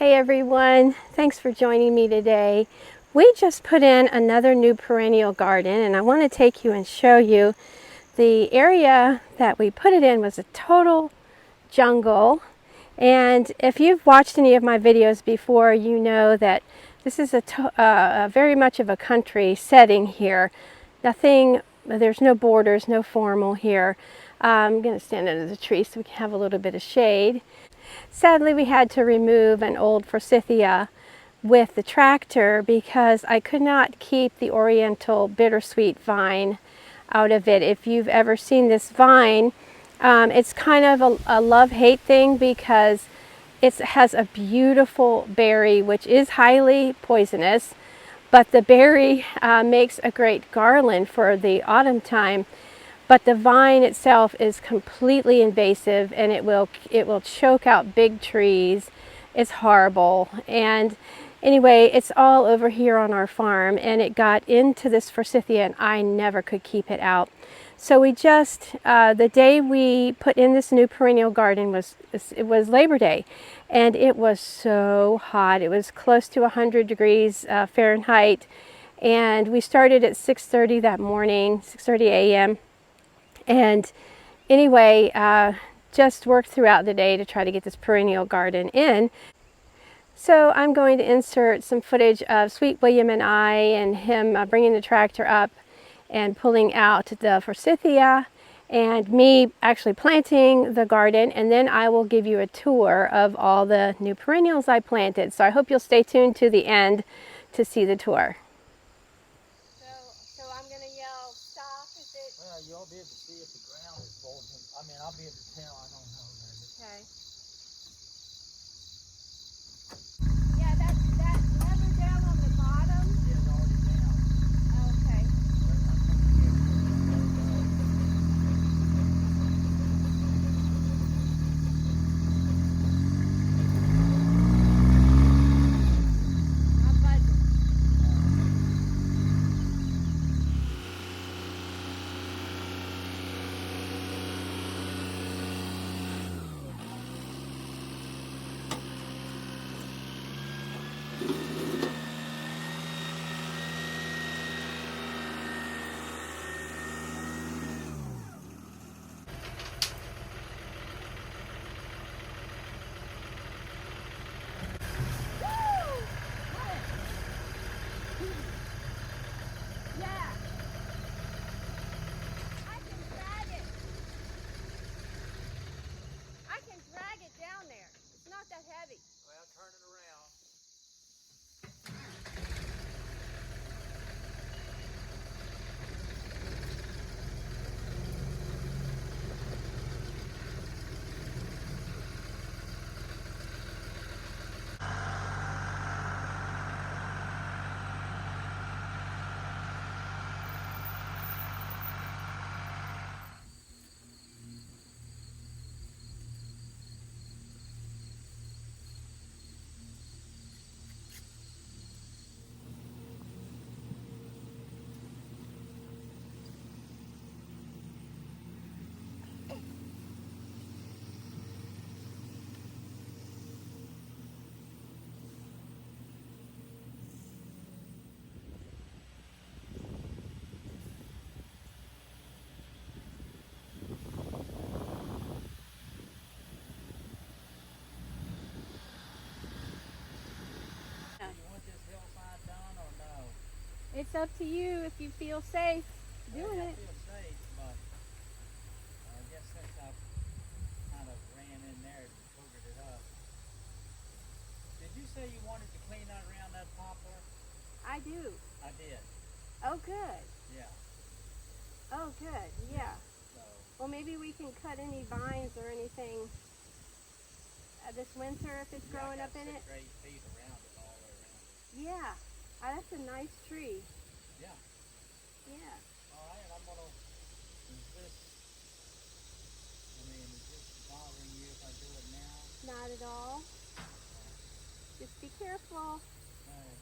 Hey everyone, thanks for joining me today. We just put in another new perennial garden and I want to take you and show you the area that we put it in was a total jungle. And if you've watched any of my videos before, you know that this is a very much of a country setting here. There's no borders, no formal here. I'm going to stand under the tree so we can have a little bit of shade. Sadly, we had to remove an old forsythia with the tractor because I could not keep the oriental bittersweet vine out of it. If you've ever seen this vine, it's kind of a love-hate thing because it has a beautiful berry which is highly poisonous, but the berry makes a great garland for the autumn time. But the vine itself is completely invasive and it will choke out big trees. It's horrible. And anyway, it's all over here on our farm and it got into this forsythia and I never could keep it out. So we just, the day we put in this new perennial garden was Labor Day, and it was so hot. It was close to 100 degrees Fahrenheit, and we started at 6:30 that morning, 6:30 a.m. And anyway, just worked throughout the day to try to get this perennial garden in. So I'm going to insert some footage of Sweet William and I and him bringing the tractor up and pulling out the forsythia and me actually planting the garden, and then I will give you a tour of all the new perennials I planted. So I hope you'll stay tuned to the end to see the tour. So I'm going to yell stop if it... Well, you'll be able to see if the ground is bulging. I mean, I'll be able to tell. I don't know. Okay. Yeah, that lever down on the bottom. Yeah, it's already down. Okay. Not budging. Well, turn it around. You want this hillside done or no? It's up to you if you feel safe doing I it. feel safe, but I guess since I kind of ran in there and boogered it up. Did you say you wanted to clean out around that poplar? I do. I did. Oh, good. Yeah. Oh, good. Yeah. So, Well, maybe we can cut any vines or anything this winter if it's growing up in it. 6 or 8 feet around it, all the way around. Yeah. That's a nice tree. Yeah. Yeah. All right, I'm gonna. Is this bothering you if I do it now? Not at all. Just be careful. All right.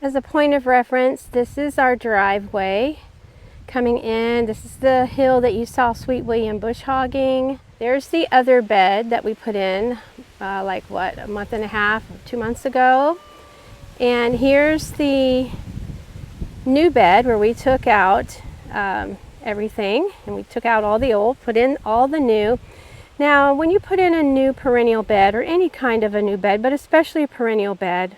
As a point of reference, this is our driveway coming in. This is the hill that you saw Sweet William bush hogging. There's the other bed that we put in like what, a month and a half, 2 months ago. And here's the new bed where we took out everything, and we took out all the old, put in all the new. Now, when you put in a new perennial bed, or any kind of a new bed, but especially a perennial bed,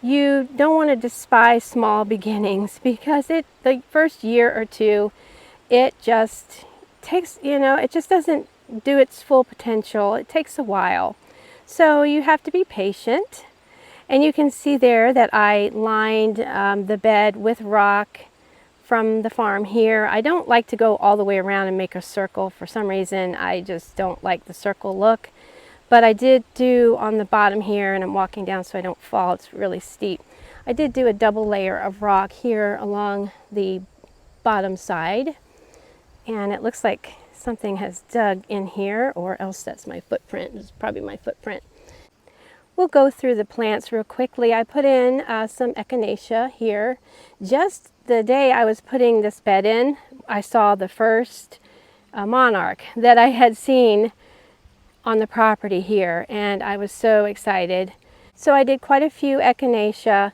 you don't want to despise small beginnings, because the first year or two, it just takes, it just doesn't do its full potential. It takes a while. So you have to be patient. And you can see there that I lined the bed with rock from the farm here. I don't like to go all the way around and make a circle. For some reason, I just don't like the circle look. But I did do on the bottom here, and I'm walking down so I don't fall. It's really steep. I did do a double layer of rock here along the bottom side. And it looks like something has dug in here, or else that's my footprint. It's probably my footprint. We'll go through the plants real quickly. I put in some Echinacea here. Just the day I was putting this bed in, I saw the first monarch that I had seen on the property here, and I was so excited. So I did quite a few Echinacea.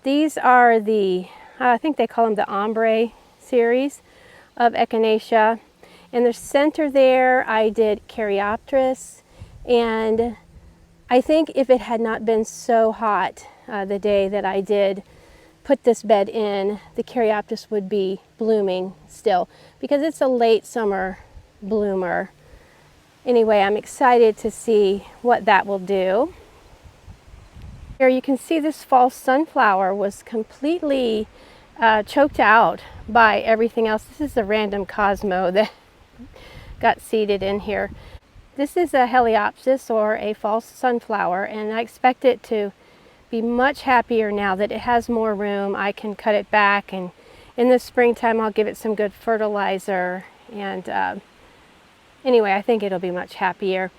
These are the, I think they call them the Ombré series of Echinacea. In the center there, I did Caryopteris, and I think if it had not been so hot the day that I did put this bed in, the Caryopteris would be blooming still, because it's a late summer bloomer. Anyway, I'm excited to see what that will do. Here you can see this false sunflower was completely choked out by everything else. This is a random Cosmo that got seeded in here. This is a Heliopsis, or a false sunflower, and I expect it to be much happier now that it has more room. I can cut it back, and in the springtime I'll give it some good fertilizer, and anyway, I think it'll be much happier.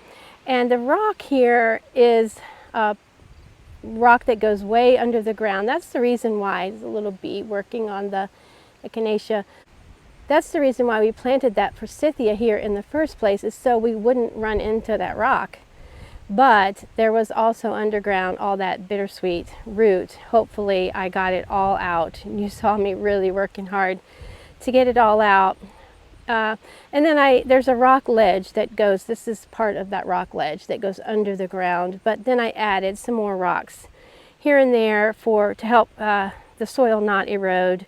And the rock here is a rock that goes way under the ground. That's the reason why. There's a little bee working on the Echinacea. That's the reason why we planted that forsythia here in the first place, is so we wouldn't run into that rock. But there was also underground all that bittersweet root. Hopefully I got it all out. You saw me really working hard to get it all out. And then there's a rock ledge that goes, this is part of that rock ledge that goes under the ground. But then I added some more rocks here and there to help the soil not erode.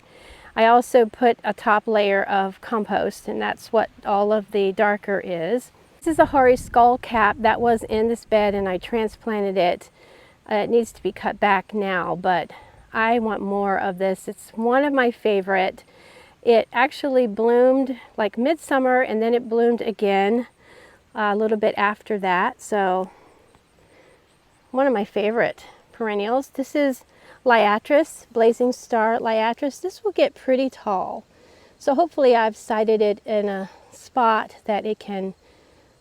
I also put a top layer of compost, and that's what all of the darker is. This is a hoary skull cap that was in this bed, and I transplanted it. It needs to be cut back now, but I want more of this. It's one of my favorite. It actually bloomed like midsummer, and then it bloomed again a little bit after that. So one of my favorite perennials. This is Liatris, Blazing Star Liatris. This will get pretty tall. So hopefully I've sited it in a spot that it can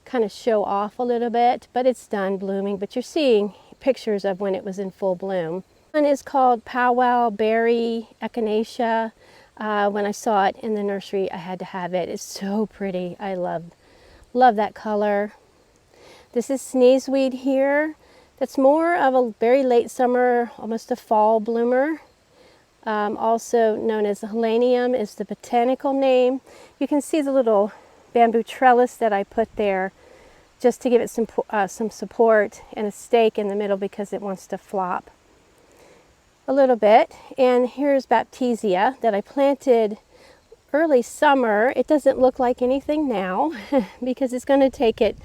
kind of show off a little bit, but it's done blooming. But you're seeing pictures of when it was in full bloom. One is called PowWow Berry Echinacea. When I saw it in the nursery, I had to have it. It's so pretty. I love that color. This is Sneezeweed here. That's more of a very late summer, almost a fall bloomer. Also known as Helenium is the botanical name. You can see the little bamboo trellis that I put there just to give it some support, and a stake in the middle because it wants to flop a little bit. And here's Baptisia that I planted early summer. It doesn't look like anything now because it's going to take it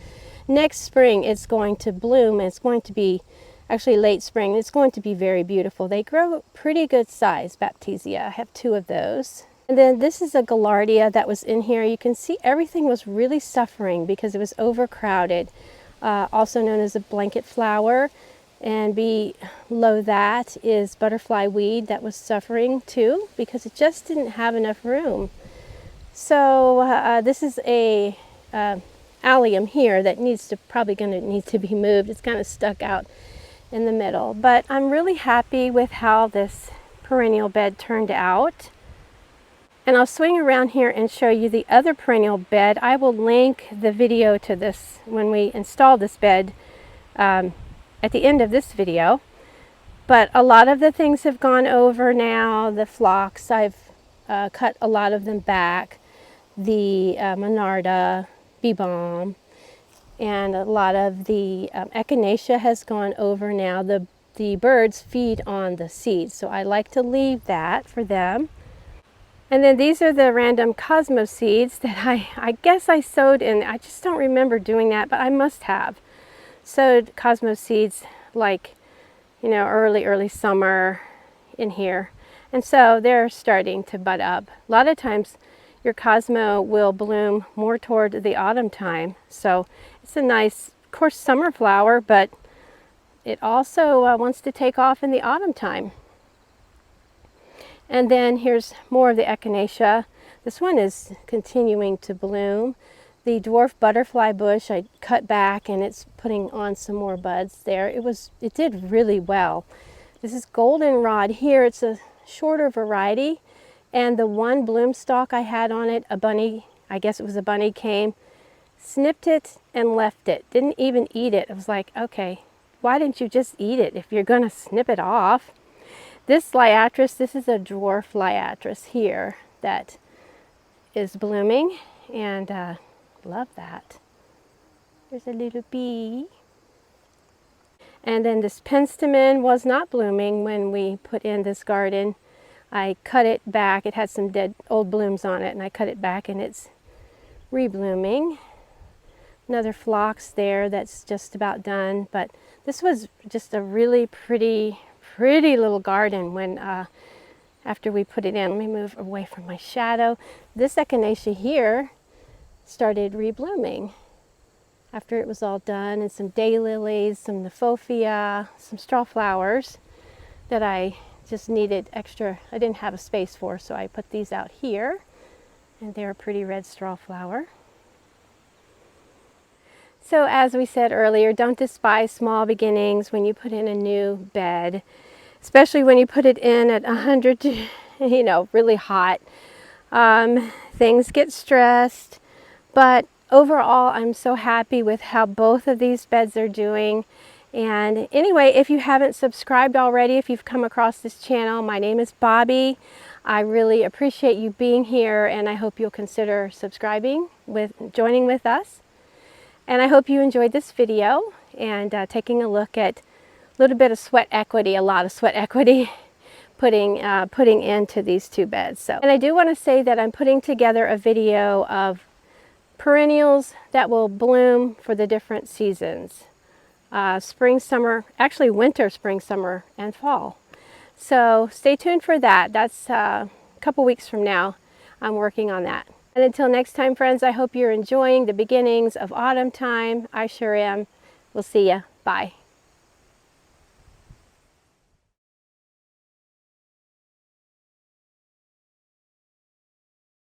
next spring. It's going to bloom. It's going to be actually late spring. It's going to be very beautiful. They grow pretty good size, Baptisia. I have 2 of those. And then this is a Gaillardia that was in here. You can see everything was really suffering because it was overcrowded. Also known as a blanket flower. And below that is butterfly weed that was suffering too because it just didn't have enough room. So this is a allium here that probably going to need to be moved. It's kind of stuck out in the middle. But I'm really happy with how this perennial bed turned out. And I'll swing around here and show you the other perennial bed. I will link the video to this when we install this bed at the end of this video. But a lot of the things have gone over now. The phlox, I've cut a lot of them back. The Monarda, bee balm, and a lot of the Echinacea has gone over now. The birds feed on the seeds, so I like to leave that for them. And then these are the random Cosmo seeds that I guess I sowed in. I just don't remember doing that, but I must have sowed Cosmo seeds like, you know, early summer in here. And so they're starting to bud up. A lot of times your Cosmo will bloom more toward the autumn time. So it's a nice, of course, summer flower, but it also wants to take off in the autumn time. And then here's more of the Echinacea. This one is continuing to bloom. The dwarf butterfly bush I cut back and it's putting on some more buds there. It did really well. This is Goldenrod here. It's a shorter variety, and the one bloom stalk I had on it, a bunny, I guess it was a bunny, came, snipped it and left it. Didn't even eat it. I was like, okay, why didn't you just eat it if you're gonna snip it off? This Liatris, this is a dwarf Liatris here that is blooming, and love that. There's a little bee. And then this penstemon was not blooming when we put in this garden. I cut it back. It had some dead old blooms on it, and I cut it back and it's reblooming. Another phlox there that's just about done, but this was just a really pretty little garden when after we put it in. Let me move away from my shadow. This Echinacea here started reblooming after it was all done, and some daylilies, some Nephofia, some straw flowers that I just needed extra. I didn't have a space for, so I put these out here, and they're a pretty red straw flower. So as we said earlier, don't despise small beginnings when you put in a new bed, especially when you put it in at 100, you know, really hot. Things get stressed. But overall, I'm so happy with how both of these beds are doing. And anyway, if you haven't subscribed already, if you've come across this channel, my name is Bobby. I really appreciate you being here, and I hope you'll consider subscribing, joining with us. And I hope you enjoyed this video and taking a look at a little bit of sweat equity, a lot of sweat equity, putting into these two beds. So, and I do want to say that I'm putting together a video of perennials that will bloom for the different seasons. Spring, summer, actually winter, spring, summer, and fall. So stay tuned for that. That's a couple weeks from now. I'm working on that. And until next time, friends, I hope you're enjoying the beginnings of autumn time. I sure am. We'll see ya. Bye.